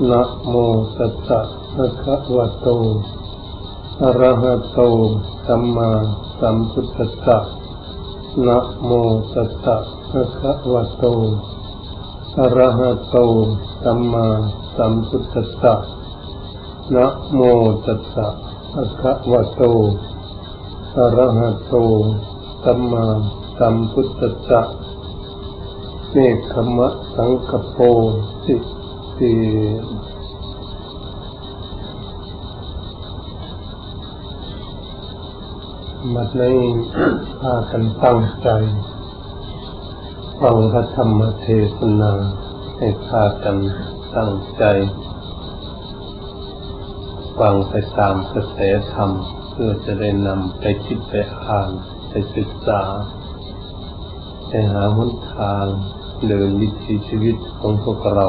นะโมตัสสะภะคะวะโตอะระหะโตสัมมาสัมพุทธัสสะนะโมตัสสะภะคะวะโตอะระหะโตสัมมาสัมพุทธัสสะนะโมตัสสะภะคะวะโตอะระหะโตสัมมาสัมพุทธัสสะเนกขมะสังคโปสิติบัดนี้พากันตั้งใจฟังพระธรรมเทศนาให้พากันตั้งใจฟังไปตามกระแสธรรมเพื่อจะได้นำไปคิดไปอ่านไปศึกษาไปหาหนทางเดินวิถีชีวิตของพวกเรา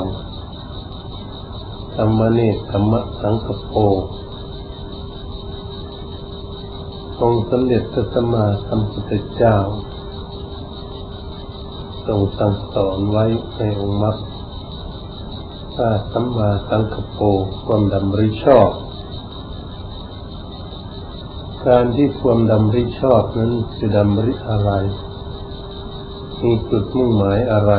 ธรรมเนกขมะสังคโปองค์สมเด็จพระสัมมาสัมพุทธเจ้าทรงสั่งสอนไว้ในองค์มรรคว่าสัมมาสังคโปความดำริชอบการที่ความดำริชอบนั้นจะดำริอะไรมีจุดมุ่งหมายอะไร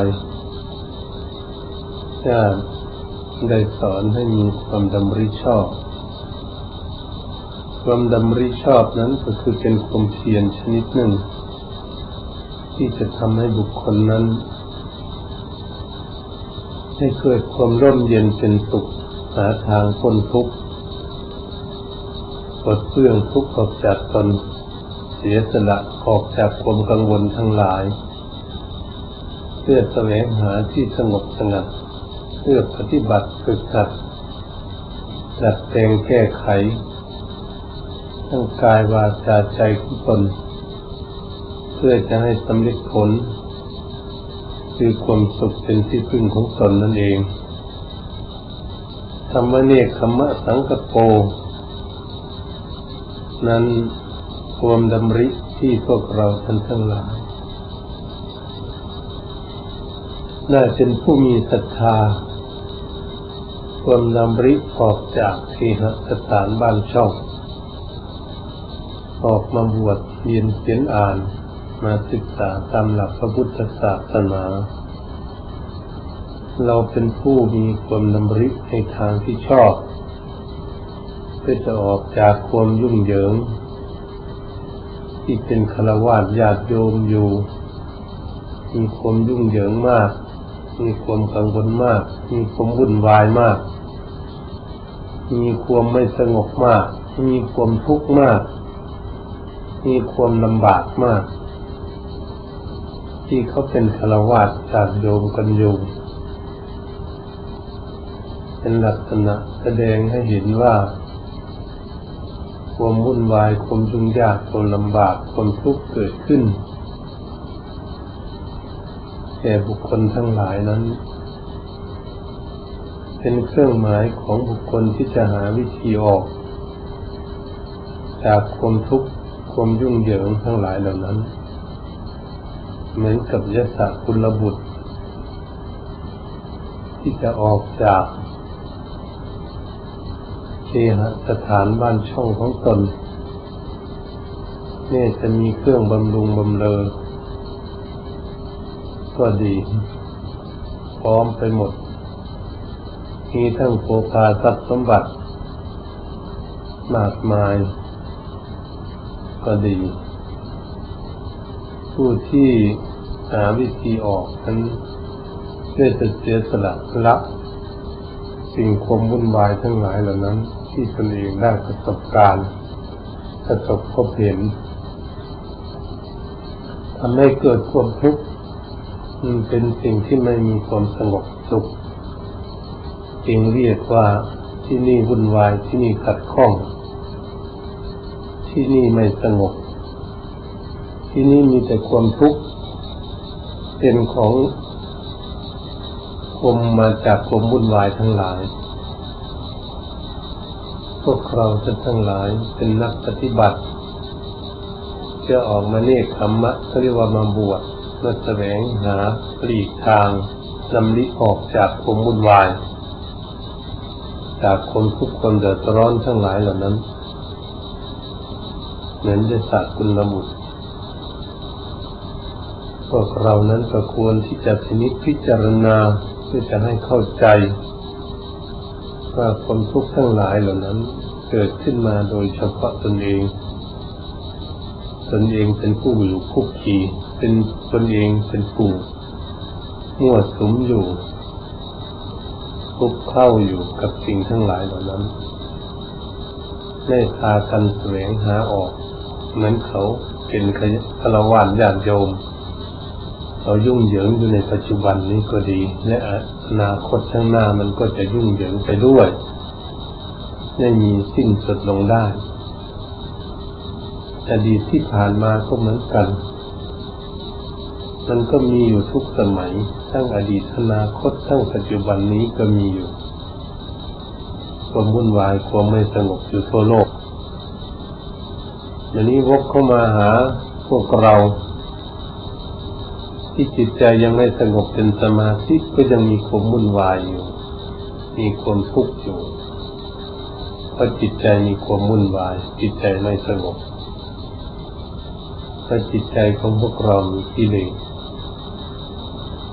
จะได้สอนให้มีความดำริชอบความดำริชอบนั้นก็คือเป็นความเพียรชนิดหนึ่งที่จะทำให้บุคคลนั้นให้เกิดความร่มเย็นเป็นสุขหาทางพ้นทุกข์ปลดเปลื้องทุกข์ออกจากตนเสียสละออกจากความกังวลทั้งหลายเพื่อแสวงหาที่สงบสงัดเพื่อปฏิบัติฝึกหัดดัดแปลงแก้ไขทั้งกายวาจาใจของตนเพื่อจะให้สำเร็จผลคือความสุขเป็นที่พึ่งของตนนั่นเองธรรมเนกขมะสังคโปนั้นความดำริที่พวกเราท่านทั้งหลายน่าเป็นผู้มีศรัทธาความดำริออกจากเคหสถานบ้านช่องออกมาบวชเรียนเขียนอ่านมาศึกษาตามหลักพระพุทธศาสนาเราเป็นผู้มีความดำริในทางที่ชอบเพื่อจะออกจากความยุ่งเหยิงที่เป็นฆราวาสญาติโยมอยู่มีความยุ่งเหยิงมากมีความกังวลมากมีความวุ่นวายมากมีความไม่สงบมากมีความทุกข์มากมีความลำบากมากที่เขาเป็นฆราวาสญาติโยมกันอยู่เป็นลักษณะแสดงให้เห็นว่าความวุ่นวายความยุ่งยากความลำบากความทุกข์เกิดขึ้นแก่บุคคลทั้งหลายนั้นเป็นเครื่องหมายของบุคคลที่จะหาวิธีออกจากความทุกข์ความยุ่งเหยิงทั้งหลายเหล่านั้นเหมือนกับยศกุลบุตรที่จะออกจากเคหสถานบ้านช่องของตนนี่จะมีเครื่องบำรุงบำเรอก็ดีพร้อมไปหมดมีทั้งโภคาทรัพย์สมบัติมากมายก็ดีผู้ที่หาวิธีออกนั้นได้จะเสียสละละสิ่งความวุ่นวายทั้งหลายเหล่านั้นที่ตนเองได้ประสบการณ์ประสบพบเห็นทำให้เกิดความทุกข์เป็นสิ่งที่ไม่มีความสงบสุขจึงเรียกว่าที่นี่วุ่นวายที่นี่ขัดข้องที่นี่ไม่สงบที่นี่มีแต่ความทุกข์เป็นของความมาจากความวุ่นวายทั้งหลายพวกเราทั้งหลายเป็นนักปฏิบัติจะออกมาเนกขมะเขาเรียกว่ามาบวชมาแสวงหาหลีกทางนำลิออกจากความวุ่นวาย จากคนทุกคนเดือดร้อนทั้งหลายเหล่านั้นเหมือนได้สากุลบุตรพวกเรานั้นก็ควรที่จะพิจารณาเพื่อจะให้เข้าใจว่าความทุกข์ทั้งหลายเหล่านั้นเกิดขึ้นมาโดยเฉพาะตนเองเป็นผู้อยู่คุกคีเป็นตนเองเป็นผู้มั่วสุมอยู่คุกเข้าอยู่กับสิ่งทั้งหลายเหล่านั้นไม่พากันแสวงหาออกเหมือนเขาเป็นฆราวาสญาติโยมเรายุ่งเหยิงอยู่ในปัจจุบันนี้ก็ดีและอนาคตข้างหน้ามันก็จะยุ่งเหยิงไปด้วยไม่มีสิ้นสุดลงได้อดีตที่ผ่านมาก็เหมือนกันมันก็มีอยู่ทุกสมัยทั้งอดีตอนาคตทั้งปัจจุบันนี้ก็มีอยู่ความวุ่นวายความไม่สงบอยู่ทั่วโลกวันนี้วกเข้ามาหาพวกเราที่จิตใจยังไม่สงบเป็นสมาธิก็ยังมีความวุ่นวายอยู่มีความทุกข์อยู่เพราะจิตใจมีความวุ่นวายจิตใจไม่สงบเพราะจิตใจของพวกเรามีกิเลส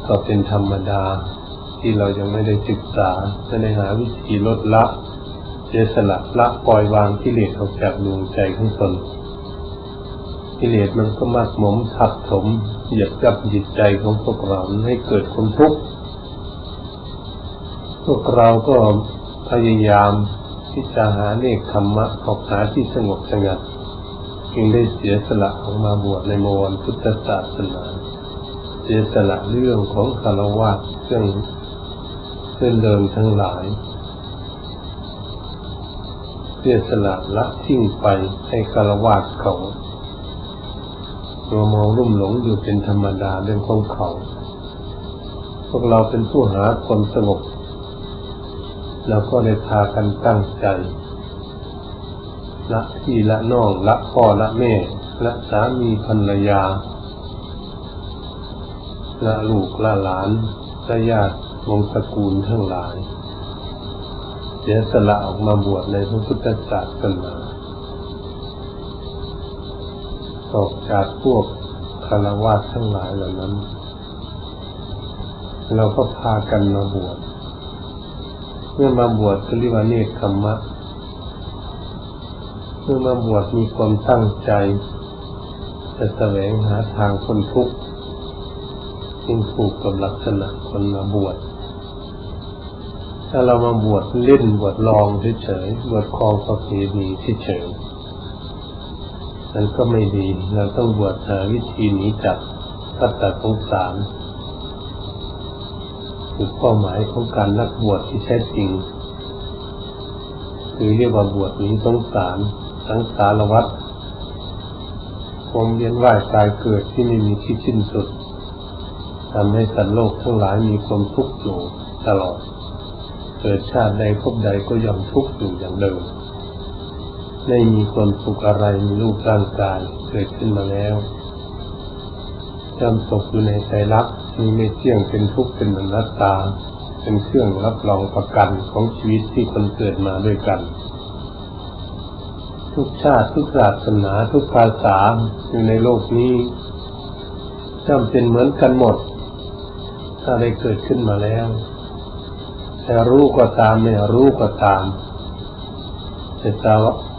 ก็เป็นธรรมดาที่เรายังไม่ได้ศึกษาไม่ได้หาวิธีลดละเสียสละละปล่อยวางกิเลสออกจากดวงใจของตนกิเลสมันก็มักหมมทับถมเหยียบย่ำจิตใจของพวกเราให้เกิดความทุกข์พวกเราก็พยายามที่จะหาเนกธรรมะออกหาที่สงบสงัดจึงได้เสียสละออกมาบวชในมวลพุทธศาสนาเสียสละเรื่องของฆราวาสเรื่องเดิมทั้งหลายเสียสละละทิ้งไปให้ฆราวาสเขาเมาลุ่มหลงอยู่เป็นธรรมดาเรื่องของเขาพวกเราเป็นผู้หาความสงบแล้วก็ได้พากันตั้งใจละพี่ละน้องละพ่อละแม่ละสามีภรรยาละลูกละหลานละญาติวงศ์ตระกูลทั้งหลายเสียสละออกมาบวชในพระพุทธศาสนาออกจากพวกฆราวาสทั้งหลายเหล่านั้นเราก็พากันมาบวชเมื่อมาบวชก็เรียกว่าเนกธรรมะเมื่อมาบวชมีความตั้งใจจะแสวงหาทางพ้นทุกข์ซึ่งผูกกับลักษณะคนมาบวชถ้าเรามาบวชเล่นบวชลองเฉยๆบวชครองประเพณีเฉยๆนั้นก็ไม่ดีเราต้องบวชหาวิธีหนีจากวัฏสงสารคือเป้าหมายของการนักบวชที่แท้จริงคือเรียกว่าบวชหนีสงสารสังสารวัฏความเวียนว่ายตายเกิดที่ไม่มีที่สิ้นสุดทำให้สัตว์โลกทั้งหลายมีความทุกข์อยู่ตลอดเกิดชาติใดภพใดก็ย่อมทุกข์อยู่อย่างเดิมไม่มีความสุขอะไรมีรูปร่างกายเกิดขึ้นมาแล้วย่อมตกอยู่ในไตรลักษณ์มีไม่เที่ยงเป็นทุกข์เป็นอนัตตาเป็นเครื่องรับรองประกันของชีวิตที่คนเกิดมาด้วยกันทุกชาติทุกศาสนาทุกภาษาอยู่ในโลกนี้ย่อมเป็นเหมือนกันหมดถ้าได้เกิดขึ้นมาแล้วแต่รู้ก็ตามไม่รู้ก็ตามแต่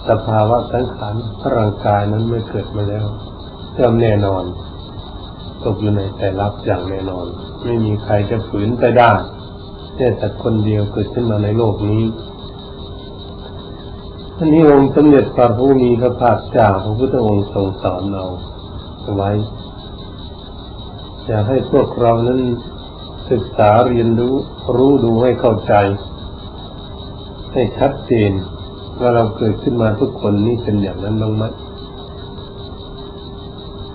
สภาวะสังขารร่างกายนั้นเมื่อเกิดมาแล้วย่อมแน่นอนตกอยู่ในไตรลักษณ์อย่างแน่นอนไม่มีใครจะฝืนไปได้แค่แต่คนเดียวเกิดขึ้นมาในโลกนี้อันนี้องค์สมเด็จพระผู้มีพระภาคเจ้าพระพุทธองค์ทรงสอนเราไว้อยากให้พวกเรานั้นศึกษาเรียนรู้ดูให้เข้าใจให้ชัดเจนว่าเราเกิดขึ้นมาทุกคนนี้เป็นอย่างนั้นบ้างไหม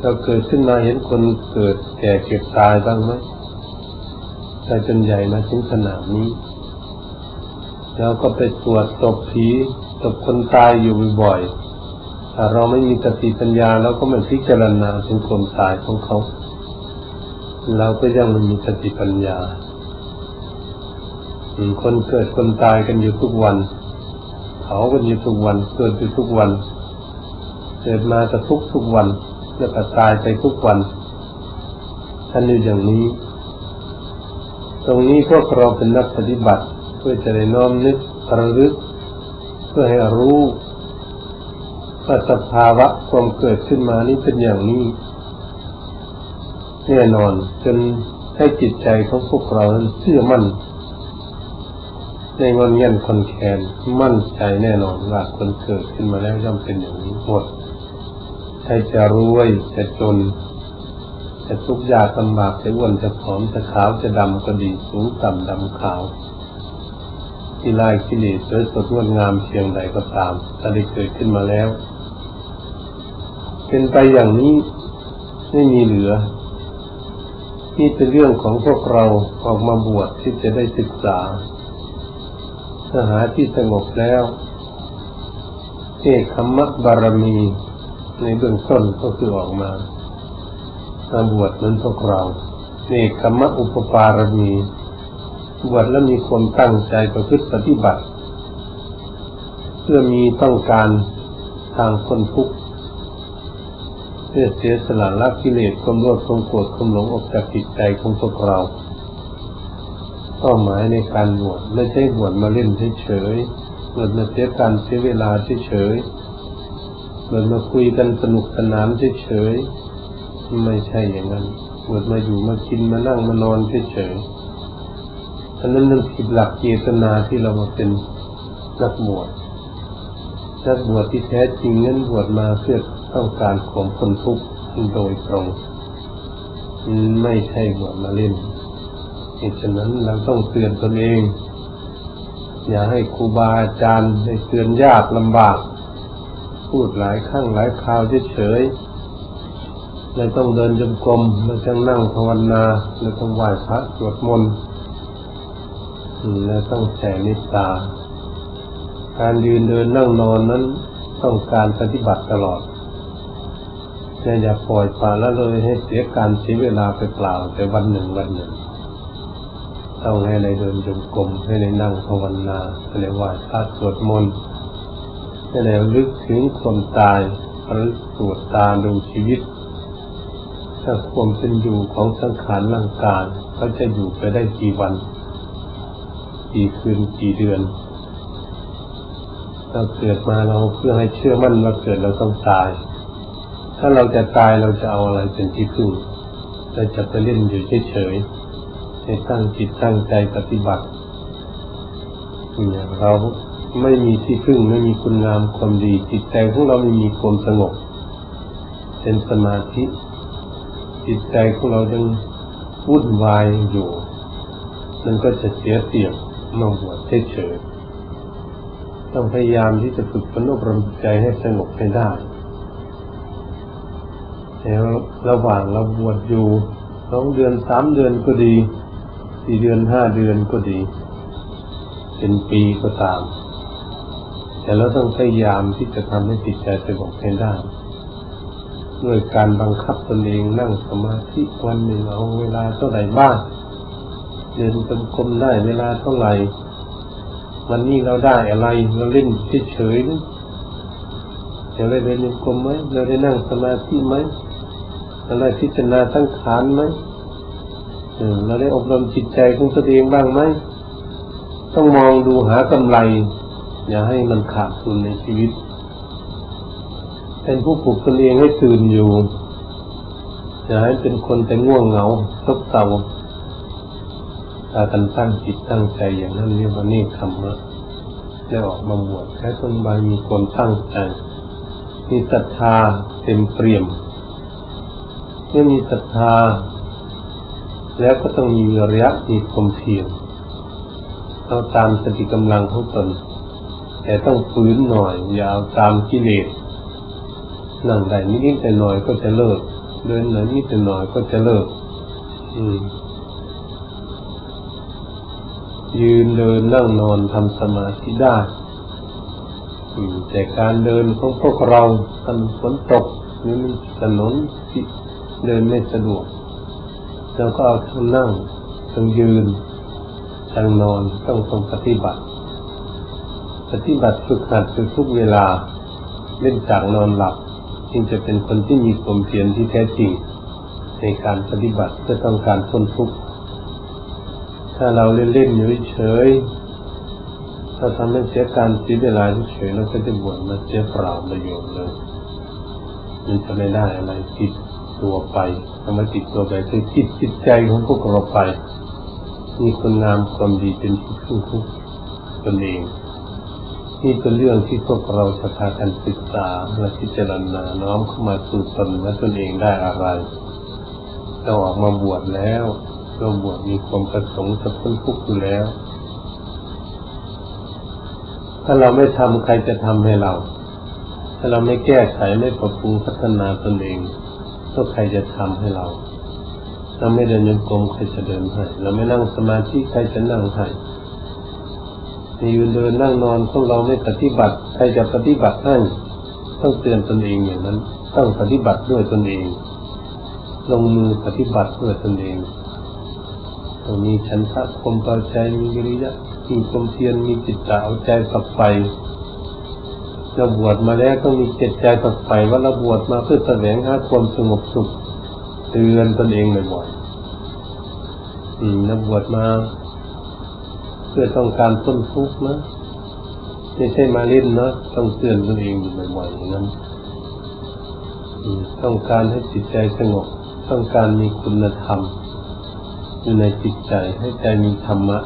เราเกิดขึ้นมาเห็นคนเกิดแก่เก็บตายบ้างไหมตายจนใหญ่มาถึงขนาดนี้แล้วก็ไปตรวจศพผีศพคนตายอยู่บ่อยๆถ้าเราไม่มีสติปัญญาเราก็ไม่พิจารณาถึงความตายของเขาเราก็ยังไม่มีสติปัญญา คนเกิดคนตายกันอยู่ทุกวันเผากันอยู่ทุกวันเกิดอยู่ทุกวันเกิดมาจะทุกวันแล้วก็ตายไปทุกวันท่านอยู่อย่างนี้ตรงนี้พวกเราเป็นนักปฏิบัติเพื่อจะได้น้อมนึกระลึกเพื่อให้รู้ว่าสภาวะความเกิดขึ้นมานี้เป็นอย่างนี้แน่นอนจนให้จิตใจของพวกเรานั้นเชื่อมั่นในงอนเงียนคนแคนมั่นใจแน่นอนว่าคนเกิดขึ้นมาแล้วย่อมเป็นอย่างนี้หมดใครจะรวยจะจนจะทุกข์ยากลำบากจะอ้วนจะผอมจะขาวจะดำก็ดีสูงต่ำดำขาวที่ลายกิเลสสวยสดงดงามเพียงใดก็ตามถ้าได้เกิดขึ้นมาแล้วเป็นไปอย่างนี้ไม่มีเหลือนี่เป็นเรื่องของพวกเราออกมาบวชที่จะได้ศึกษาถ้าหาที่สงบแล้วเนกขมะบารมีในเบื้องต้นก็คือออกมาบวชนั้นพวกเราเนกขมะอุปปารมีบวชแล้วมีความตั้งใจประพฤติปฏิบัติเพื่อมีต้องการทางพ้นทุกข์เพื่อเสียสละละกิเลสความโลภความโกรธความหลงออกจากจิตใจของพวกเราเป้าหมายในการบวชไม่ใช่บวชมาเล่นเฉยๆบวชมาเสียการเสียเวลาเฉยๆบวชมาคุยกันสนุกสนานเฉยๆไม่ใช่อย่างนั้นบวชมาอยู่มากินมานั่งมานอนเฉยๆอันนั้นผิดหลักเจตนาที่เรามาเป็นนักบวชที่แท้จริงนั้นบวชมาเพื่อต้องการความพ้นทุกข์โดยตรงไม่ใช่บวชมาเล่นเหตุฉะนั้นเราต้องเตือนตนเองอย่าให้ครูบาอาจารย์ได้เตือนยากลำบากพูดหลายครั้งหลายคราวเฉยๆไม่ต้องเดินจงกรมไม่ต้องนั่งภาวนาไม่ต้องไหว้พระสวดมนต์และต้องแผ่เมตตาการยืนเดินนั่งนอนนั้นต้องการปฏิบัติตลอดอย่าปล่อยปละละเลยให้เสียการเสียเวลาไปเปล่าแต่วันหนึ่งต้องให้ในเดินจงกรมให้ในนั่งภาวนาให้ในไหว้พระสวดมนต์ให้ในลึกถึงความตายหรือตรวจตาดูชีวิตถ้าความเป็นอยู่ของสังขารร่างกายเขาจะอยู่ไปได้กี่วันกี่คืนกี่เดือนเราเกิดมาเราเพื่อให้เชื่อมั่นว่าเกิดเราต้องตายถ้าเราจะตายเราจะเอาอะไรเป็นที่พึ่งเราจะไปเล่นอยู่เฉยๆให้ตั้งจิตตั้งใจปฏิบัติเนี่ยเราไม่มีที่พึ่งไม่มีคุณงามความดีจิตใจของเราไม่มีความสงบเป็นสมาธิจิตใจของเรายังวุ่นวายอยู่มันก็จะเสียเปรียบมาบวชเฉยๆต้องพยายามที่จะฝึกฝนอบรมใจให้สงบให้ได้แล้วระหว่างเราบวชอยู่2 เดือน3 เดือนก็ดี4 เดือน5 เดือนก็ดีเป็นปีก็ตามแต่เราต้องพยายามที่จะทำให้จิตใจสงบให้ได้ด้วยการบังคับตนเองนั่งสมาธิวันหนึ่งเอาเวลาเท่าไหร่บ้างเดินจงกรมได้เวลาเท่าไหร่วันนี้เราได้อะไรเราเล่นเฉยๆเราได้เดินจงกรมไหมเราได้นั่งสมาธิไหมเราได้พิจารณาสังขารไหมเราได้อบรมจิตใจของตัวเองบ้างไหมต้องมองดูหากำไรอย่าให้มันขาดทุนในชีวิตเป็นผู้ปลุกตนเองให้ตื่นอยู่อย่าให้เป็นคนแต่ง่วงเหงาซบเซาถ้าท่านตั้งจิตตั้งใจอย่างนั้นเรียกว่าเนกขมะได้ออกมาบวชแค่คนบางมีความตั้งใจมีศรัทธาเต็มเปี่ยมเมื่อมีศรัทธาแล้วก็ต้องมีวิริยะมีความเพียรเอาตามสติกำลังของตนแต่ต้องฝืนหน่อยอย่าเอาตามกิเลสนั่งได้นิดๆหน่อยๆก็จะเลิกเดินหน่อยนิดหน่อยก็จะเลิกยืนเดินนั่งนอนทำสมาธิได้แต่การเดินของพวกเราฝนตกหรือมันถนนที่เดินไม่สะดวกเราก็เอาทั้งนั่งทั้งยืนท ดังนอนต้องปฏิบัติฝึกหัดอยู่ทุกเวลาเล่นจากนอนหลับจึงจะเป็นคนที่มีความเพียรที่แท้จริงในการปฏิบัติเพื่อต้องการพ้นทุกข์ถ้าเราเล่นอยู่เฉยถ้าทำให้เสียการเสียเวลาเฉยเราก็จะบวชมาเสียเปล่าประโยชน์เลยมันจะไม่ได้อะไรติดตัวไปทำให้ติดตัวไปคือจิตใจของพวกเราไปมีคุณงามความดีเป็นที่พึ่งของตนเองนี่เป็นเรื่องที่พวกเราจะพากันศึกษาและพิจารณาน้อมเข้ามาสู่ตนและตนเองได้อะไรเราออกมาบวชแล้วเราบวชมีความประสงค์จะพ้นทุกข์อยู่แล้วถ้าเราไม่ทำใครจะทำให้เราถ้าเราไม่แก้ไขไม่ปรับปรุงพัฒนาตนเองก็ใครจะทำให้เราไม่เดินโยกมใครจะเดินให้เราไม่นั่งสมาธิใครจะนั่งให้ยืนเดินนั่งนอนของเราไม่ปฏิบัติใครจะปฏิบัติให้ต้องเตือนตนเองอย่างนั้นต้องปฏิบัติด้วยตนเองลงมือปฏิบัติด้วยตนเองต้องมีฉันทะความพอใจมีวิริยะมีความเพียรมีจิตตะเอาใจฝักใฝ่เราบวชมาแล้วต้องมีจิตใจฝักใฝ่ว่าเราบวชมาเพื่อแสวงหาความสงบสุขเตือนตนเองบ่อยๆเราบวชมาเพื่อต้องการพ้นทุกข์นะไม่ใช่มาเล่นนะต้องเตือนตนเองอยู่บ่อยๆอย่างนั้นต้องการให้จิตใจสงบต้องการมีคุณธรรมอยู่ในจิตใจให้ใจมีธรรมะ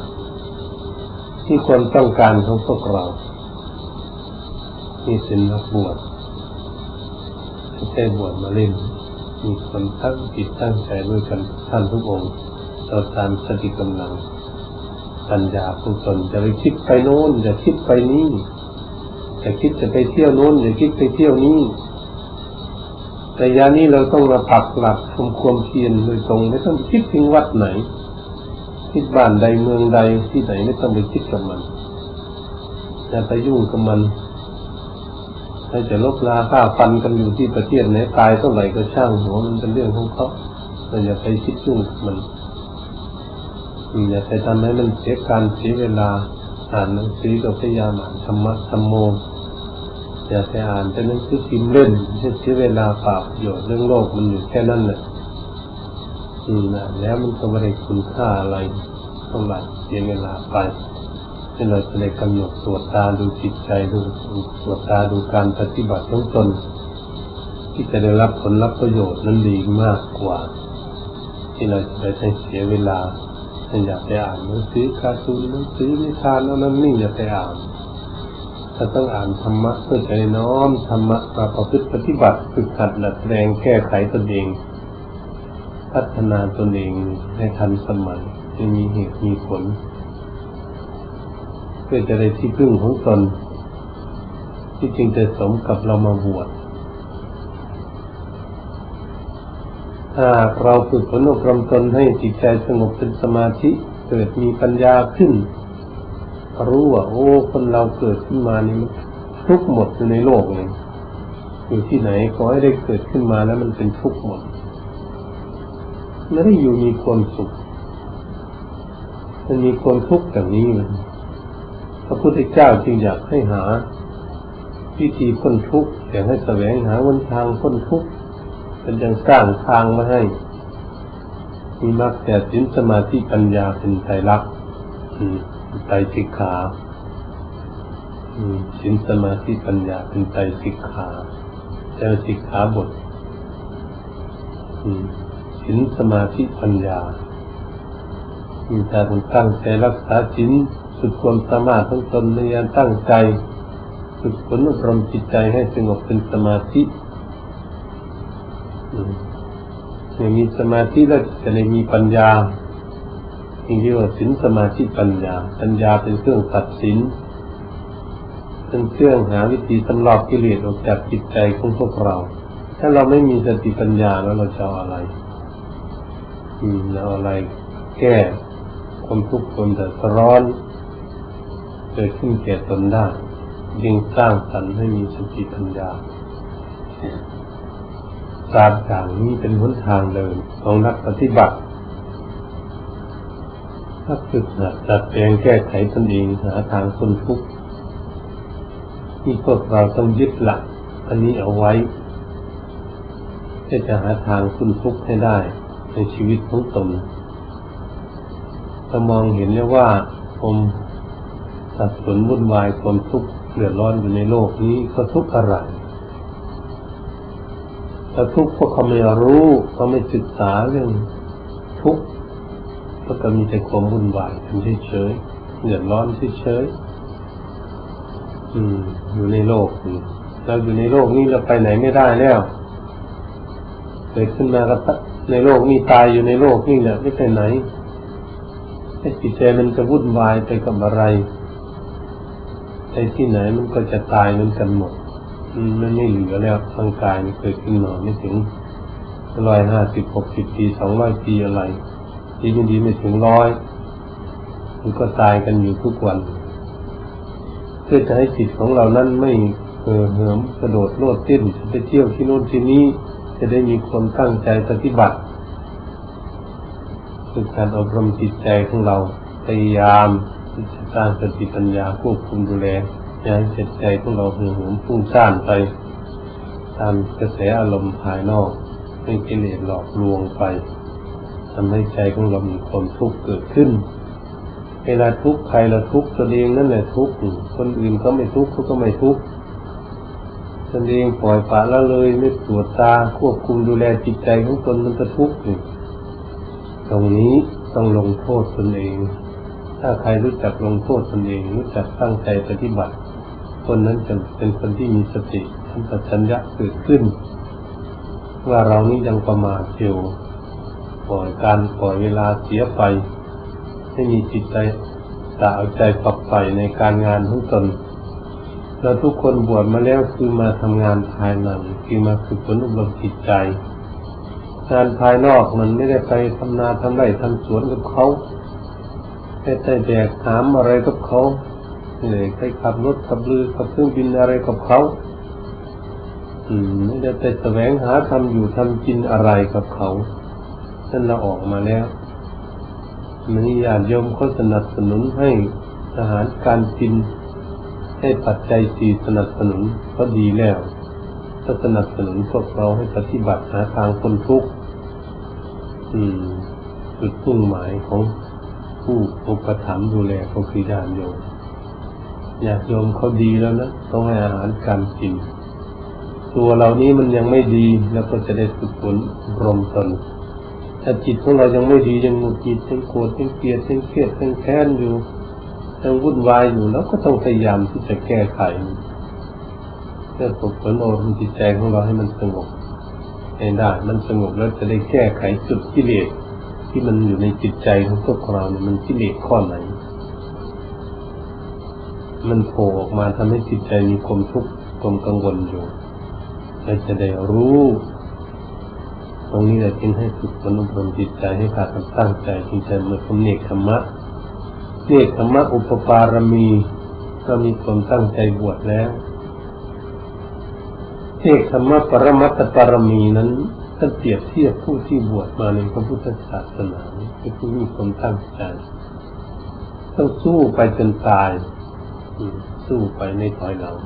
ที่ความต้องการของพวกเรานี่เป็นนักบวชไม่ใช่บวชมาเล่นมีคนตั้งจิตตั้งใจด้วยกันท่านทุกองค์เราตามสติกำลังปัญญาของตนจะไปคิดไปโน้นจะคิดไปนี้จะคิดจะไปเที่ยวโน้นจะคิดไปเที่ยวนี้แต่ยานี้เราต้องมาปักหลักทำความเพียรโดยตรงไม่ต้องคิดถึงวัดไหนคิดบ้านใดเมืองใดที่ไหนไม่ต้องไปคิดกับมันอย่าไปยุ่งกับมันให้จะลบลาฆ่าฟันกันอยู่ที่ประเทศไหนตายเท่าไหร่ก็ช่างหัวมันเป็นเรื่องของเขาเราอย่าไปคิดยุ่งกับมันอย่าไปทำให้มันเสียการเสียเวลาอ่านหนังสือกับพยายามอ่านธรรมะธรรมโมอย่าไปอ่านแต่หนังสือพิมพ์เล่นเสียเวลาเปล่าประโยชน์เรื่องโลกมันอยู่แค่นั้นแหละแล้วมันก็ไม่ได้คุณค่าอะไรเท่าไหร่เสียเวลาไปให้เราจะได้กำหนดตรวจตาดูจิตใจดูตรวจตาดูการปฏิบัติของตนที่จะได้รับผลรับประโยชน์นั้นดีมากกว่าที่เราจะไปเสียเวลาอย่าไปอ่านหนังสือการ์ตูนหนังสือนิทานนั่นนี่อย่าไปอ่านถ้าต้องอ่านธรรมะเพื่อใจน้อมธรรมะมาประพฤติปฏิบัติฝึกหัดดัดแปลงแก้ไขตนเองพัฒนาตนเองให้ทันสมัยให้มีเหตุมีผลเพื่อจะได้ที่พึ่งของตนที่จริงจะสมกับเรามาบวชถ้าเราฝึกฝนอบรมตนให้จิตใจสงบเป็นสมาธิเกิดมีปัญญาขึ้นรู้ว่าโอ้คนเราเกิดขึ้นมานี่มันทุกข์หมดอยู่ในโลกเลยอยู่ที่ไหนขอให้ได้เกิดขึ้นมาแล้วมันเป็นทุกข์หมดไม่ได้อยู่มีความสุขมันมีความทุกข์อย่างนี้มันพระพุทธเจ้าจึงอยากให้หาวิธีพ้นทุกข์อยากให้แสวงหาหนทางพ้นทุกข์เป็นอย่างสร้างทางมาให้มีมรรคแต่ศีลสมาธิปัญญาเป็นไตรลักษณ์ไตรสิกขาศีลสมาธิปัญญาเป็นไตรสิกขาแต่สิกขาบทศีลสมาธิปัญญามีการตั้งใจรักษาศีลสุดความสามารถของตนในการตั้งใจฝึกฝนอบรมจิตใจให้สงบเป็นสมาธิมีสมาธิแล้วจะได้มีปัญญาที่เรียกว่าศีลสมาธิปัญญาเป็นเครื่องตัดสินเป็นเครื่องหาวิธีสำรอกกิเลสออกจากจิตใจของพวกเราถ้าเราไม่มีสติปัญญาแล้วเราจะเอาอะไรเราอะไรแก้ความทุกข์ความเดือดร้อนเกิดขึ้นแก่ตนได้ยิ่งสร้างสรรค์ให้มีสติปัญญาการอย่างนี้เป็นหนทางเดินของนักปฏิบัติ ถ้าฝึกหัดดัดแปลงแก้ไขตนเองหาทางพ้นทุกข์ที่พวกเราต้องยึดหลักอันนี้เอาไว้เพื่อจะหาทางพ้นทุกข์ให้ได้ในชีวิตของตนถ้ามองเห็นแล้วว่าผมสับสนวุ่นวายความทุกข์เดือดร้อนอยู่ในโลกนี้ก็ทุกข์อะไรแต่ทุกข์เพราะเขาไม่รู้เขาไม่ศึกษาเรื่องทุกข์ก็มีแต่ความวุ่นวายเฉยๆเดือดร้อนเฉยๆอยู่ในโลกนี้เราอยู่ในโลกนี้เราไปไหนไม่ได้แล้วเกิดขึ้นมาก็ในโลกนี้ตายอยู่ในโลกนี้แหละไม่ไปไหนไอ้จิตใจมันจะวุ่นวายไปกับอะไรไปที่ไหนมันก็จะตายเหมือนกันหมดมันไม่เหลือแล้วร่างกายมันเกิดขึ้นมาไม่ถึง150 60 ปี200 ปีอะไรที่ไม่ดีไม่ถึง100มันก็ตายกันอยู่ทุกวันเพื่อจะให้จิตของเรานั้นไม่เหิมกระโดดโลดเต้นไปเที่ยวที่โน่นที่นี้จะได้มีความตั้งใจปฏิบัติคือการอบรมจิตใจของเราพยายามที่จะสร้างสติปัญญาควบคุมดูแลอย่าให้จิตใจของเราเหิมฟุ้งซ่านไปตามกระแสอารมณ์ภายนอกให้กิเลสหลอกลวงไปทำให้ใจของเรามีความทุกข์เกิดขึ้นเวลาทุกข์ใครละทุกข์ตัวเองนั่นแหละทุกข์คนอื่นเขาไม่ทุกข์เขาก็ไม่ทุกข์ตนเองปล่อยปละละเลยไม่ตรวจตาควบคุมดูแลจิตใจของตนมันจะทุกข์ตรงนี้ต้องลงโทษตนเองถ้าใครรู้จักลงโทษตนเองรู้จักตั้งใจปฏิบัติคนนั้นจะเป็นคนที่มีสติสัมปชัญญะเกิดขึ้นว่าเรานี้ยังประมาทอยู่ปล่อยเวลาเสียไปให้มีจิตใจเอาใจฝักใฝ่ในการงานของตนเราทุกคนบวชมาแล้วคือมาทำงานภายในคือมาฝึกฝนอบรมจิตใจงานภายนอกมันไม่ได้ไปทำนาทำไร่ทำสวนกับเขาไม่ได้แบกหามอะไรกับเขาไปขับรถขับเรือขับเครื่องบินอะไรกับเขาไม่ได้ไปแสวงหาทำอยู่ทำกินอะไรกับเขานั่นเราออกมาแล้วมีญาติโยมเขาสนับสนุนให้อาหารการกินให้ปัจจัย4สนับสนุนก็ดีแล้วก็สนับสนุนพวกเราให้ปฏิบัติหาทางพ้นทุกข์จุดมุ่งหมายของผู้อุปถัมภ์ดูแลก็คือญาติโยมเขาดีแล้วนะต้องให้อาหารการกินตัวเรานี้มันยังไม่ดีแล้วก็จะได้ฝึกฝนอบรมตนถ้าจิตของเรายังไม่ดียังหงุดหงิดยังโกรธยังเกลียดยังเครียดยังแค้นอยู่ยังวุ่นวายอยู่แล้วก็ต้องพยายามที่จะแก้ไขเพื่อฝึกฝนอบรมจิตใจของเราให้มันสงบให้ได้มันสงบแล้วจะได้แก้ไขจุดกิเลสที่มันอยู่ในจิตใจของพวกเราเนี่ยมันกิเลสข้อไหนมันโผล่ออกมาทำให้จิตใจมีความทุกข์ความกังวลอยู่เราจะได้รู้ตรงนี้แหละจึงให้ฝึกฝนอบรมจิตใจให้ขาดความตั้งใจจึงจะเมื่อเนกขมะอุปปารมีก็มีความตั้งใจบวชแล้วเนกขมะปรมัตถปารมีนั้นถ้าเปรียบเทียบผู้ที่บวชมาในพระพุทธศาสนาเป็นผู้มีความตั้งใจต้องสู้ไปจนตายสู้ไปในถอยหลัง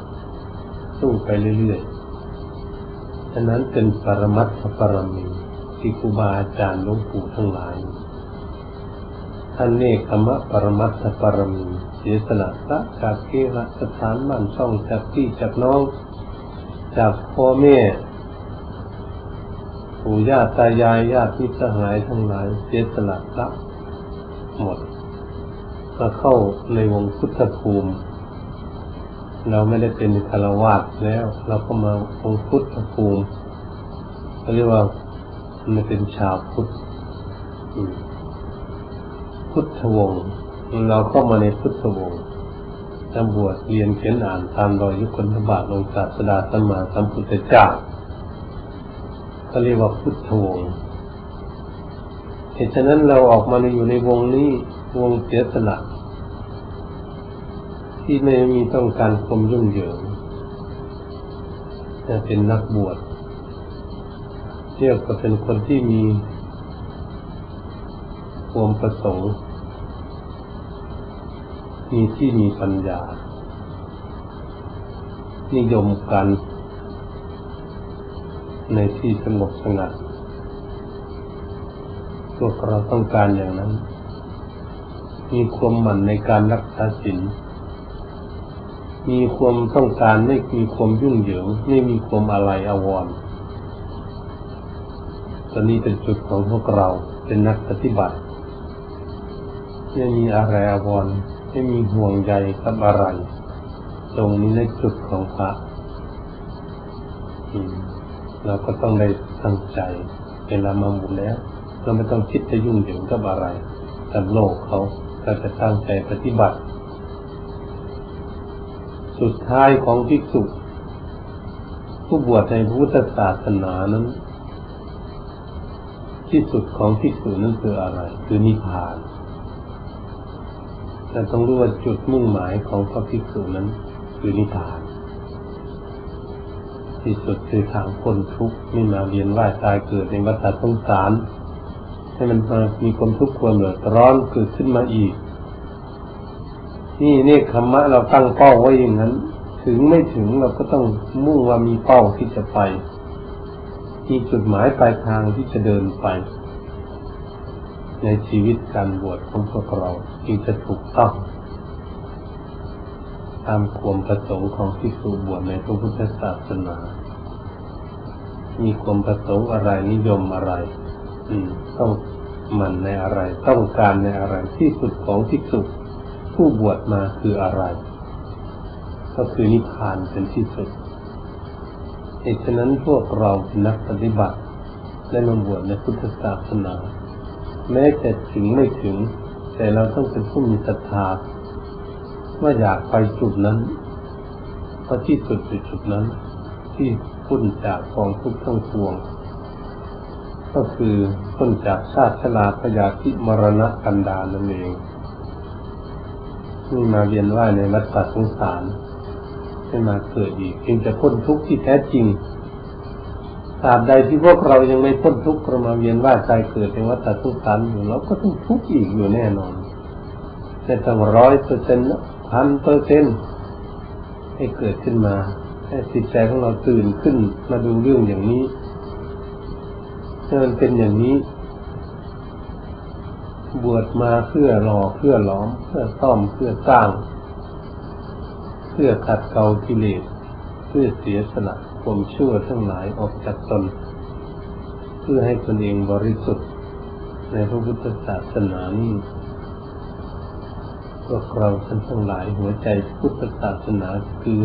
สู้ไปเรื่อยๆฉะนั้นเป็นปรมัตถปารมีที่ครูบาอาจารย์หลวงปู่ทั้งหลายท่านเนกขมะปรมัตถปารมีเสียสละพระจากเกหสถานบ้านช่องจากพี่จากน้องจากพ่อแม่ปู่ย่าตายายญาติมิตรสหายทั้งหลายเสียสละพระหมดมาเข้าในวงพุทธภูมิเราไม่ได้เป็นฆราวาสแล้วเราก็มาวงพุทธภูมิเขาเรียกว่ามันเป็นชาวพุทธพุทธวงศ์เราเข้ามาในพุทธวงศ์จะบวชเรียนเขียนอ่านตามรอยยุคลบาทองค์ศาสดาสัมมาสัมพุทธเจ้าเขาเรียกว่าพุทธวงศ์เหตุฉะนั้นเราออกมาอยู่ในวงนี้วงเสียสละที่ไม่มีต้องการความยุ่งเหยิงจะเป็นนักบวชเรียกว่าเป็นคนที่มีความประสงค์ มีที่มีปัญญานิยมกันในที่สงบสงัดพวกเราต้องการอย่างนั้นมีความหมั่นในการรักษาศีลมีความต้องการไม่มีความยุ่งเหยิงไม่มีความอะไรอาวรณ์ตอนนี้เป็นจุดของพวกเราเป็นนักปฏิบัติไม่มีอะไรอาวรณ์ไม่มีห่วงใยกับอะไรตรงนี้ในจุดของพระเราก็ต้องได้ตั้งใจเวลามาหมดแล้วเราไม่ต้องคิดจะยุ่งเหยิงกับอะไรกับโลกเขาเราจะตั้งใจปฏิบัติสุดท้ายของภิกษุผู้บวชในพุทธศาสนานั้นที่สุดของภิกษุนั้นคืออะไรคือนิพพานเราต้องรู้ว่าจุดมุ่งหมายของพระภิกษุนั้นคือนิพพานที่สุดคือทางพ้นทุกข์ไม่มาเวียนว่ายตายเกิดในวัฏสงสารให้มันมีความทุกข์ความเดือดร้อนเกิดขึ้นมาอีกนี่เนกขมะเราตั้งเป้าไว้อย่างนั้นถึงไม่ถึงเราก็ต้องมุ่งว่ามีเป้าที่จะไปมีจุดหมายปลายทางที่จะเดินไปในชีวิตการบวชของพวกเราจึงจะถูกต้องตามความประสงค์ของภิกษุบวชในพระพุทธศาสนามีความประสงค์อะไรนิยมอะไรต้องมันในอะไรต้องการในอะไรที่สุดของภิกษุผู้บวชมาคืออะไรก็คือนิพพานเป็นที่สุดเหตุฉะนั้นพวกเราเป็นนักปฏิบัติได้มาบวชในพุทธศาสนาแม้จะถึงไม่ถึงแต่เราต้องเป็นผู้มีศรัทธาว่าอยากไปจุดนั้นเพราะที่สุดคือจุดนั้นที่พ้นจากกองทุกข์ทั้งปวงก็คือพ้นจากชาติชราพยาธิมรณะกันดารนั่นเองไม่มาเวียนว่ายในวัฏสงสารไม่มาเกิดอีกจึงจะพ้นทุกข์ที่แท้จริงตราบใดที่พวกเรายังไม่พ้นทุกข์เรามาเวียนว่ายตายเกิดในวัฏสงสารอยู่เราก็ต้องทุกข์อีกอยู่แน่นอนแต่ต้อง 100% 1,000% ให้เกิดขึ้นมาให้จิตใจของเราตื่นขึ้นมาดูเรื่องอย่างนี้ถ้ามันเป็นอย่างนี้บวชมาเพื่อหล่อเพื่อหลอมเพื่อซ่อมเพื่อสร้างเพื่อขัดเกลากิเลสเพื่อเสียสละความชั่วทั้งหลายออกจากตนเพื่อให้ตนเองบริสุทธิ์ในพระพุทธศาสนานี้พวกเราท่านทั้งหลายหัวใจพุทธศาสนาคือ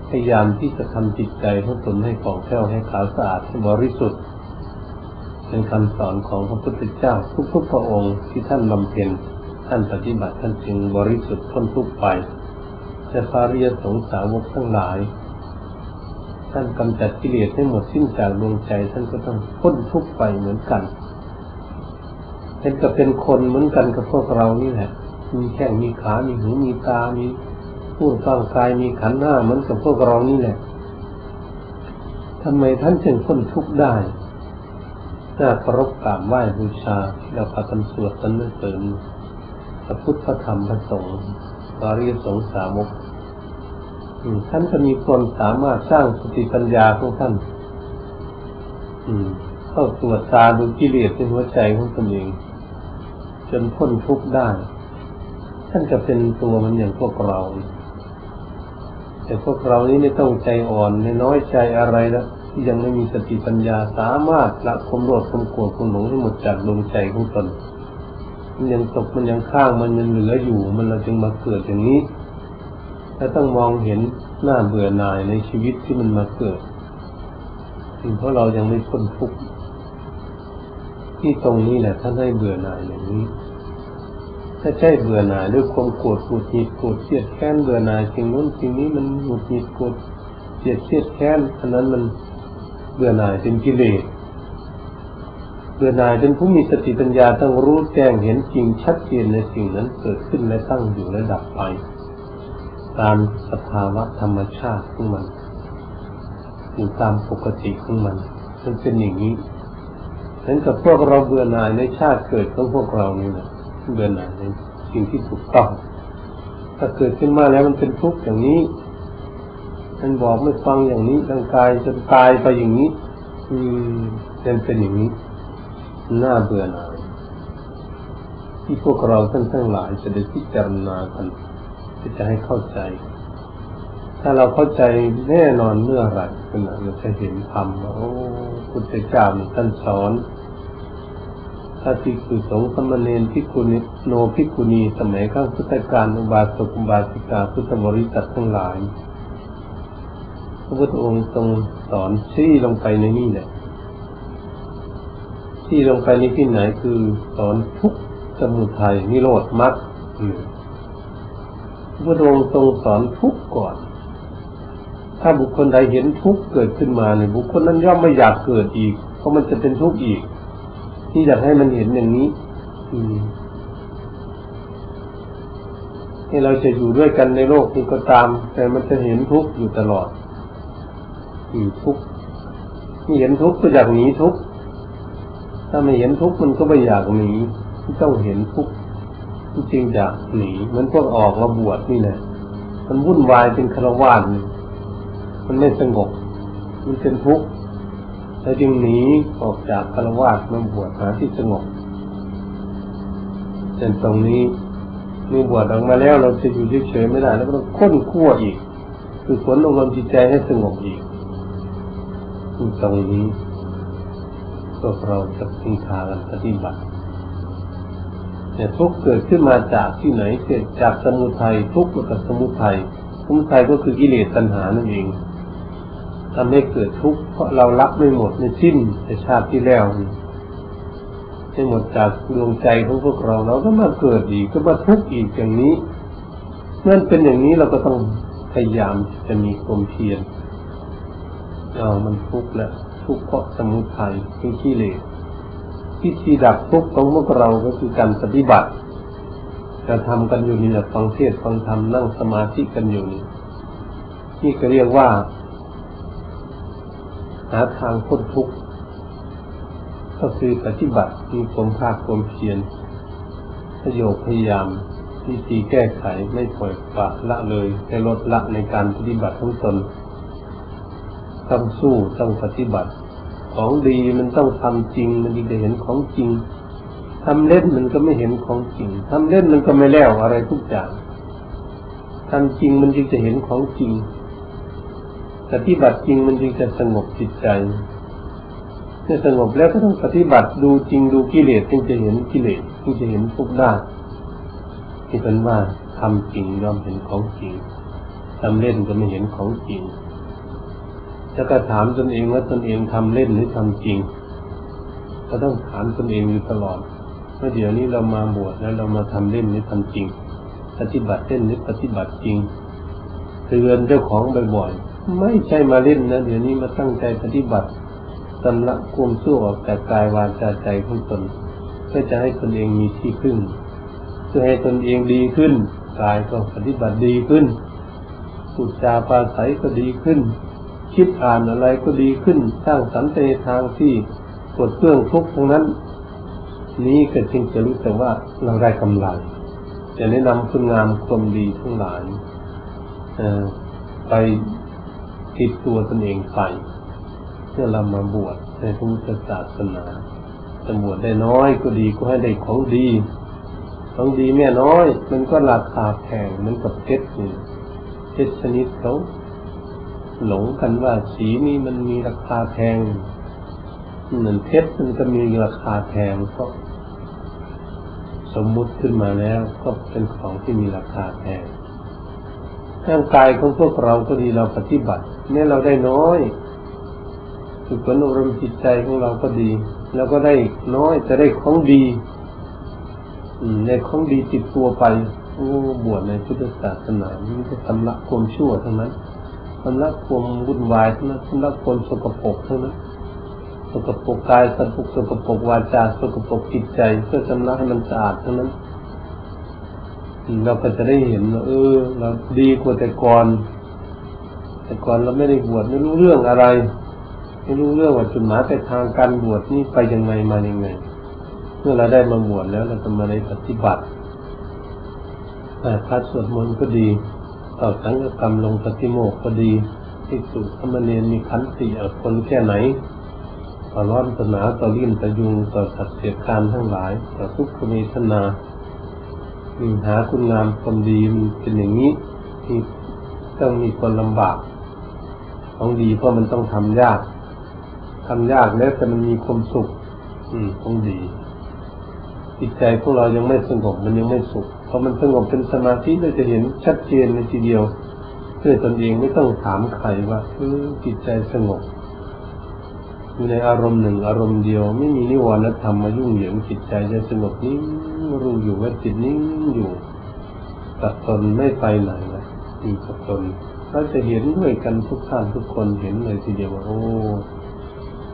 พยายามที่จะทำจิตใจของตนให้ผ่องแผ้วให้ขาวสะอาดให้บริสุทธิ์เป็นคำสอนของพระพุทธเจ้าทุกๆพระองค์ที่ท่านบำเพ็ญท่านปฏิบัติท่านจึงบริสุทธิ์พ้นทุกข์ไปแต่พระอริยสงสาวกทั้งหลายท่านกำจัดกิเลสให้หมดสิ้นจากดวงใจท่านก็ต้องพ้นทุกข์ไปเหมือนกันท่านก็เป็นคนเหมือนกันกับพวกเรานี่แหละมีแข้งมีขามีหูมีตามีรูปร่างกายมีขันธ์ห้าเหมือนกับพวกเรานี่แหละทำไมท่านจึงพ้นทุกข์ได้น่าเคารพกราบไหว้บูชาที่เราพากันสวดสรรเสริญพระพุทธพระธรรมพระสงฆ์อริยสงสาวกท่านก็มีความสามารถสร้างสติปัญญาของท่านเข้าตรวจตาดูกิเลสในหัวใจของตนเองจนพ้นทุกข์ได้ท่านก็เป็นตัวมันอย่างพวกเราแต่พวกเรานี้ไม่ต้องใจอ่อนไม่น้อยใจอะไรแล้วที่ยังไม่มีสติปัญญาสามารถละความโลภความโกรธความหลงให้หมดจากดวงใจของตนมันยังตกมันยังข้างมันยังเหลืออยู่มันเราจึงมาเกิดอย่างนี้และต้องมองเห็นหน้าเบื่อหน่ายในชีวิตที่มันมาเกิดเพราะเรายังไม่พ้นทุกข์ที่ตรงนี้แหละท่านให้เบื่อหน่ายอย่างนี้ถ้าใช่เบื่อหน่ายด้วยความโกรธหงุดหงิดโกรธเกลียดแค้นเบื่อหน่ายสิ่งนู้นสิ่งนี้มันหงุดหงิดโกรธเกลียดแค้นอันนั้นมันเบื่อหน่ายเป็นกิเลสเบื่อหน่ายเป็นผู้มีสติปัญญาต้องรู้แจ้งเห็นจริงชัดเจนในสิ่งนั้นเกิดขึ้นและตั้งอยู่และดับไปตามสภาวะธรรมชาติของมันอยู่ตามปกติของมันเป็นอย่างนี้ฉะนั้นกับพวกเราเบื่อหน่ายในชาติเกิดของพวกเรานี่นะเบื่อหน่ายในสิ่งที่ถูกต้อง ถ้าเกิดขึ้นมาแล้วมันเป็นทุกข์อย่างนี้มันบอกไม่ฟังอย่างนี้ร่างกายจนตายไปอย่างนี้เป็นอย่างนี้น่าเบื่อหน่ายที่พวกเราท่านทั้งหลายจะได้พิจารณากันจะให้เข้าใจถ้าเราเข้าใจแน่นอนเมื่อไหร่เราจะเห็นธรรมว่าโอ้พุทธเจ้าท่านสอนถ้าภิกษุสงฆ์สามเณรภิกขุณีโนภิกขุณีสมัยข้างพุทธกาลอุบาสกอุบาสิกาพุทธบริษัททั้งหลายพระพุทธองค์ทรงสอนชี้ลงไปในนี่แหละชี้ลงไปในที่ไหนคือสอนทุกข์สมุทัยนิโรธมรรคพระพุทธองค์ทรงสอนทุกข์ก่อนถ้าบุคคลใดเห็นทุกข์เกิดขึ้นมาเนี่ยบุคคลนั้นย่อมไม่อยากเกิดอีกเพราะมันจะเป็นทุกข์อีกที่อยากให้มันเห็นอย่างนี้ให้เราจะอยู่ด้วยกันในโลกนี้ก็ตามแต่มันจะเห็นทุกข์อยู่ตลอดทุกข์ไม่เห็นทุกข์ก็อยากหนีทุกข์ถ้าไม่เห็นทุกข์มันก็ไม่อยากหนีต้องเห็นทุกข์จริงอยากหนีมันพวกออกมาบวชนี่แหละมันวุ่นวายเป็นฆราวาสมันไม่สงบมันเป็นทุกข์แล้วจึงหนีออกจากฆราวาสมาบวชหาที่สงบเช่นตรงนี้เมื่อบวชออกมาแล้วเราจะอยู่เฉยๆไม่ได้แล้วก็ต้องค้นคว้าอีกคือฝนอบรมจิตใจให้สงบอีกตรงนี้พวกเราจะพึ่งพากันปฏิบัติเนี่ยทุกข์เกิดขึ้นมาจากที่ไหนเกิดจากสมุทัยทุกข์มาจากสมุทัยก็คือกิเลสตัณหานั่นเองทำให้เกิดทุกข์เพราะเรารับไม่หมดในสิ้นในชาติที่แล้วให้หมดจากดวงใจของพวกเราก็มาเกิดอีกก็มาทุกข์อีกอย่างนี้เมื่อเป็นอย่างนี้เราก็ต้องพยายามจะมีความเพียรมันทุกข์แล้วทุกข์เพราะสมุทัยคือกิเลสวิธีดับทุกข์ของพวกเราก็คือการปฏิบัติการทำกันอยู่นี่ฟังเทศน์ฟังธรรมนั่งสมาธิกันอยู่นี่ก็เรียกว่าหาทางพ้นทุกข์ก็คือปฏิบัติมีความภาคความเพียรพยายามวิธีแก้ไขไม่ปล่อยปละละเลยให้ลดละในการปฏิบัติของตนต้องสู้ต้องปฏิบัติของดีมันต้องทำจริงมันถึงจะเห็นของจริงทำเล่นมันก็ไม่เห็นของจริงทำเล่นมันก็ไม่แล้วอะไรทุกอย่างทำจริงมันจึงจะเห็นของจริงปฏิบัติจริงมันจึงจะสงบจิตใจเมื่อสงบแล้วก็ต้องปฏิบัติดูจริงดูกิเลสจึงจะเห็นกิเลสจึงจะเห็นทุกข์ได้ที่เป็นว่าทำจริงย่อมเห็นของจริงทำเล่นก็ไม่เห็นของจริงแล้วก็ถามตนเองว่าตนเองทำเล่นหรือทำจริงก็ต้องถามตนเองอยู่ตลอดว่าเดี๋ยวนี้เรามาบวชแล้วเรามาทำเล่นหรือทำจริงปฏิบัติเล่นหรือปฏิบัติจริงเตือนเจ้าของบ่อยๆไม่ใช่มาเล่นนะเดี๋ยวนี้มาตั้งใจปฏิบัติชำระความชั่วออกจากกายวาจาใจของตนเพื่อจะให้ตนเองมีที่พึ่งเพื่อให้ตนเองดีขึ้นกายก็ปฏิบัติดีขึ้นพูดจาปราศัยก็ดีขึ้นคิดอ่านอะไรก็ดีขึ้นสร้างสรรค์ในทางที่ปลดเปลื้องทุกข์ทั้งนั้นนี้ก็จึงจะรู้สึกว่าเราได้กำไรจะแนะนำคุณงามความดีทั้งหลายไปติดตัวตนเองไปเมื่อเรามาบวชในพุทธศาสนาจะบวชได้น้อยก็ดีก็ให้ได้ของดีแม่น้อยมันก็ราคาแพงมันกับเพชรนี่เพชรชนิดเขาหลงกันว่าสีนี้มันมีราคาแพงเหมือนเพชรมันก็มีราคาแพงเพราะสมมุติขึ้นมาแล้วก็เป็นของที่มีราคาแพงร่างกายของพวกเราก็ดีเราปฏิบัติแม้เราได้น้อยฝึกฝนอบรมจิตใจของเราก็ดีแล้วก็ได้น้อยจะได้ของดีในของดีติดตัวไปบวชในพุทธศาสนานี่จะชำระความชั่วทั้งนั้นชำระความวุ่นวายทั้งนั้นชำระความสกปรกทั้งนั้นสกปรกกายสกปรกวาจาสกปรกจิตใจเพื่อชำระให้มันสะอาดทั้งนั้นเราก็จะได้เห็นว่าเราดีกว่าแต่ก่อนเราไม่ได้บวชไม่รู้เรื่องอะไรไม่รู้เรื่องว่าจุดหมายปลายทางการบวชนี่ไปยังไงมายังไงเมื่อเราได้มาบวชแล้วเราจะมาได้ปฏิบัติ พระสวดมนต์ก็ดีต่อสังฆกรรมลงปฏิโมกข์ก็ดีภิกษุสามเณรมีขันติอดทนแค่ไหนต่อร้อนต่อหนาวต่อลิ่นต่อยุงต่อสัตว์เสียดคานทั้งหลายต่อทุกขเวทนาหาคุณงามความดีมันเป็นอย่างนี้ที่ต้องมีคนลำบากของดีเพราะมันต้องทำยากแล้วแต่มันมีความสุขของดีจิตใจของเรายังไม่สงบมันยังไม่สุขพอมันสงบเป็นสมาธิเราจะเห็นชัดเจนในทีเดียวด้วยตนเองไม่ต้องถามใครว่าจิตใจสงบอยู่ในอารมณ์หนึ่งอารมณ์เดียวไม่มีนิวรณธรรมมายุ่งเหยิงจิตใจจะสงบนิ่งรู้อยู่ว่าจิตนิ่งอยู่กับตนไม่ไปไหนนะอยู่กับตนเราจะเห็นด้วยกันทุกท่านทุกคนเห็นเลยทีเดียวว่าโอ้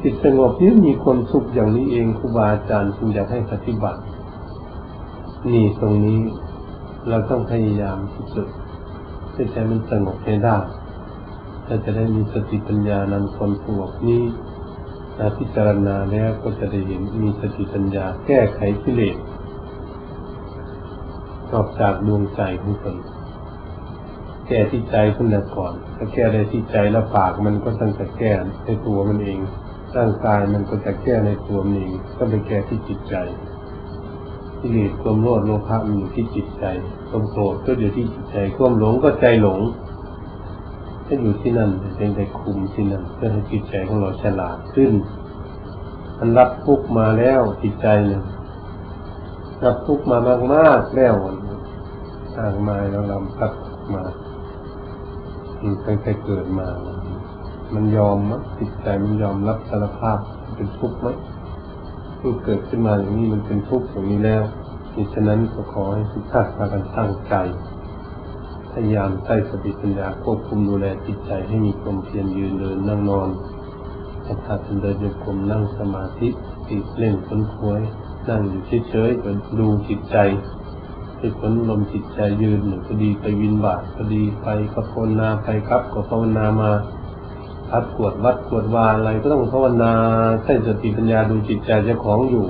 จิตสงบนี่มีความสุขอย่างนี้เองครูบาอาจารย์จึงอยากให้ปฏิบัตินี่ตรงนี้เราต้องพยายามที่สุดให้ใจมันสงบให้ได้ถ้าจะได้มีสติปัญญานำความสงบนี้พิจารณาแล้วก็จะได้เห็นมีสติปัญญาแก้ไขกิเลสออกจากดวงใจของตนแก้ที่ใจขึ้นมาก่อนถ้าแก้ได้ที่ใจแล้วปากมันก็ต้องจะแก้ในตัวมันเองร่างกายมันก็จะแก้ในตัวมันเองก็ไปแก้ที่จิตใจกิเลสความโลภโลภะมันอยู่ที่จิตใจความโกรธก็อยู่ที่จิตใจความหลงก็ใจหลงถ้าอยู่ที่นั่นเป็นใจคุมที่นั่นเพื่อให้จิตใจของเราฉลาดขึ้นมันรับทุกข์มาแล้วจิตใจเนี่ยรับทุกข์มามากๆแล้วห่างมาแล้วเราพัดมาตั้งแต่เกิดมามันยอมมั้ยจิตใจมันยอมรับสารภาพเป็นทุกข์มั้ยที่เกิดขึ้นมาอย่างนี้มันเป็นทุกข์อย่างนี้แล้วฉะนั้นก็ขอให้ทุกท่านพากันตั้งใจพยายามใช้สติปัญญาควบคุมดูแลจิตใจให้มีความเพียรยืนเดินนั่งนอนถ้าเป็นเดินโยกมนั่งสมาธิติดเล่นค้นคว้ยนั่งอยู่เฉยๆก็ดูจิตใจไปค้นลมจิตใจยืนหรือก็ดีไปวินบาตก็ดีไปก็ภาวนาไปครับก็ภาวนามาพัดกวดวัดกวดวาอะไรก็ต้องภาวนาใช้สติปัญญาดูจิตใจเจ้าของอยู่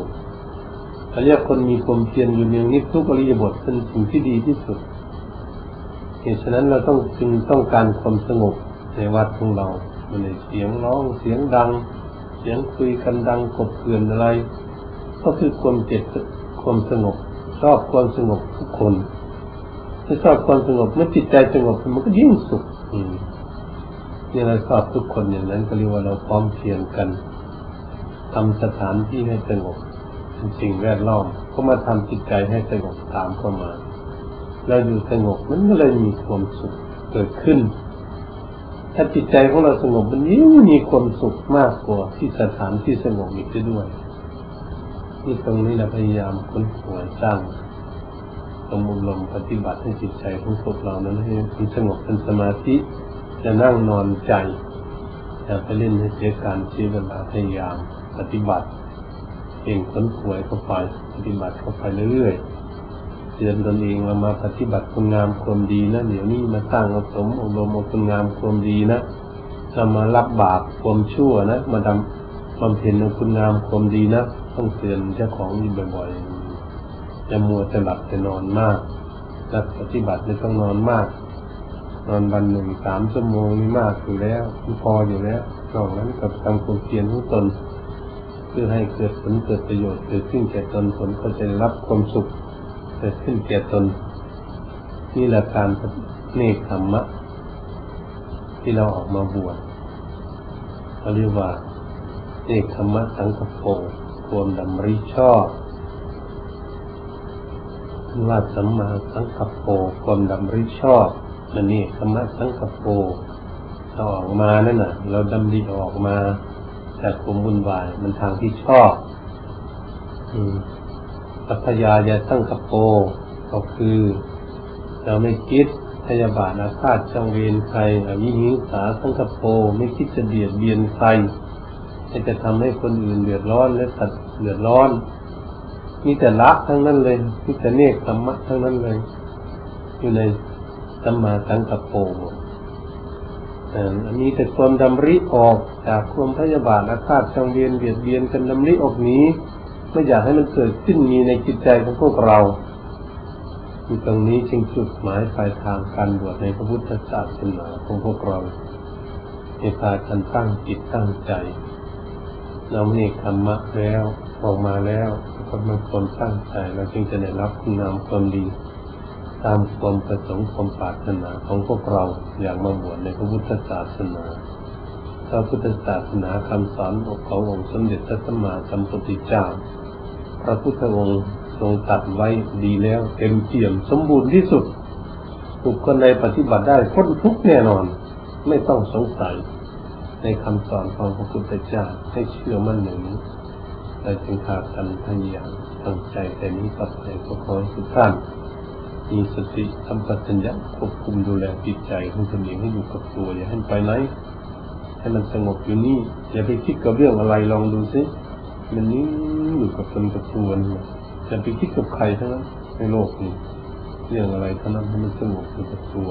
ถ้าเรียกคนมีความเพียรอยู่เนืองนิดทุกอริยบทเป็นสิ่งที่ดีที่สุดเหตุฉะนั้นเราจึงต้องการความสงบในวัดของเราไม่ได้เสียงร้องเสียงดังเสียงคุยกันดังกบเกลื่อนอะไรก็คือความสงบชอบความสงบทุกคนถ้าชอบความสงบเมื่อจิตใจสงบมันก็ยิ่งสุขนี่เราชอบทุกคนอย่างนั้นก็เรียกว่าเราพร้อมเพรียงกันทำสถานที่ให้สงบสิ่งแวดล้อมก็มาทำจิตใจให้สงบตามเข้ามาเราอยู่สงบมันก็เลยมีความสุขเกิดขึ้นถ้าจิตใจของเราสงบมันยิ่งมีความสุขมากกว่าที่สถานที่สงบอีกด้วยนี่ตรงนี้เราพยายามค้นคว้าสร้างสมุลมปฏิบัติให้จิตใจของพวกเรานั้นให้มันสงบเป็นสมาธิจะนั่งนอนใจอย่าไปเล่นให้เสียการเสียเวลาพยายามปฏิบัติเองค้นคว้าเข้าไปปฏิบัติเข้าไปเรื่อยๆเตือนตนเองเรามาปฏิบัติคุณงามความดีนะเดี๋ยวนี้มาสร้างอบรมคุณงามความดีนะเรามารับบาปความชั่วนะมาบำเพ็ญคุณงามความดีนะต้องเตือนเจ้าของอยู่บ่อยๆอย่ามัวแต่หลับแต่นอนมากนักปฏิบัติไม่ต้องนอนมากนอนวันหนึ่ง3 ชั่วโมงนี่มากอยู่แล้วพออยู่แล้วนอกนั้นกับทำความเพียรของตนเพื่อให้เกิดผลเกิดประโยชน์เกิดขึ้นแก่ตนผลก็จะได้รับความสุขเกิดขึ้นแก่ตนนี่แหละการเนกธรรมะที่เราออกมาบวชเขาเรียกว่าเนกธรรมะสังกัปโปความดำริชอบว่าสัมมาสังกัปโปความดำริชอบนั่นนี่ธรรมะสังกัปโปเราออกมานั่นน่ะเราดำริออกมาจากความวุ่นวายมันทางที่ชอบปัพยายาสังกัปโปก็คือเราไม่คิดพยาบาทอาฆาตจองเวรใครอวิหิงสาสังกัปโปไม่คิดจะเบียดเบียนใครจะทำให้คนอื่นเดือดร้อนและสัตว์เดือดร้อนมีแต่ละทั้งนั้นเลยมีแต่เนกธรรมะทั้งนั้นเลยอยู่ในสัมมาสังกัปโปอันนี้แต่ความดำริออกจากความพยาบาทอาฆาตจองเวรเบียดเบียนกันดำริออกนี้ไม่อยากให้มันเกิดขึ้นมีในจิตใจของพวกเรา ตรงนี้จึงจุดหมายปลายทางการบวชในพระพุทธศาสนาของพวกเราให้พากันตั้งจิตตั้งใจเราเนกธรรมะแล้วออกมาแล้วก็มาคนตั้งใจเราจึงจะได้รับคุณงามความดีตามความประสงค์ความปรารถนาของพวกเราอยากมาบวชในพระพุทธศาสนาพระพุทธศาสนาคำสอนขององค์สมเด็จพระสัมมาสัมพุทธเจ้าพระพุทธองค์ทรงตรัสไว้ดีแล้วเต็มเปี่ยมสมบูรณ์ที่สุดทุกคนในปฏิบัติได้พ้นทุกข์แน่นอนไม่ต้องสงสัยในคำสอนของพระพุทธเจ้าให้เชื่อมั่นอย่างนี้และจึงพากันพยายามตั้งใจแต่นี้ต่อไปก็ขอให้ทุกท่านมีสติสัมปชัญญะควบคุมดูแลจิตใจของตนเองให้อยู่กับตัวอย่าให้ไปไหนให้มันสงบอยู่นี่อย่าไปคิดกับเรื่องอะไรลองดูสิมันนิ่งอยู่กับตนกับตัวอย่าไปคิดกับใครทั้งนั้นในโลกนี้เรื่องอะไรทั้งนั้นให้มันสงบอยู่กับตัว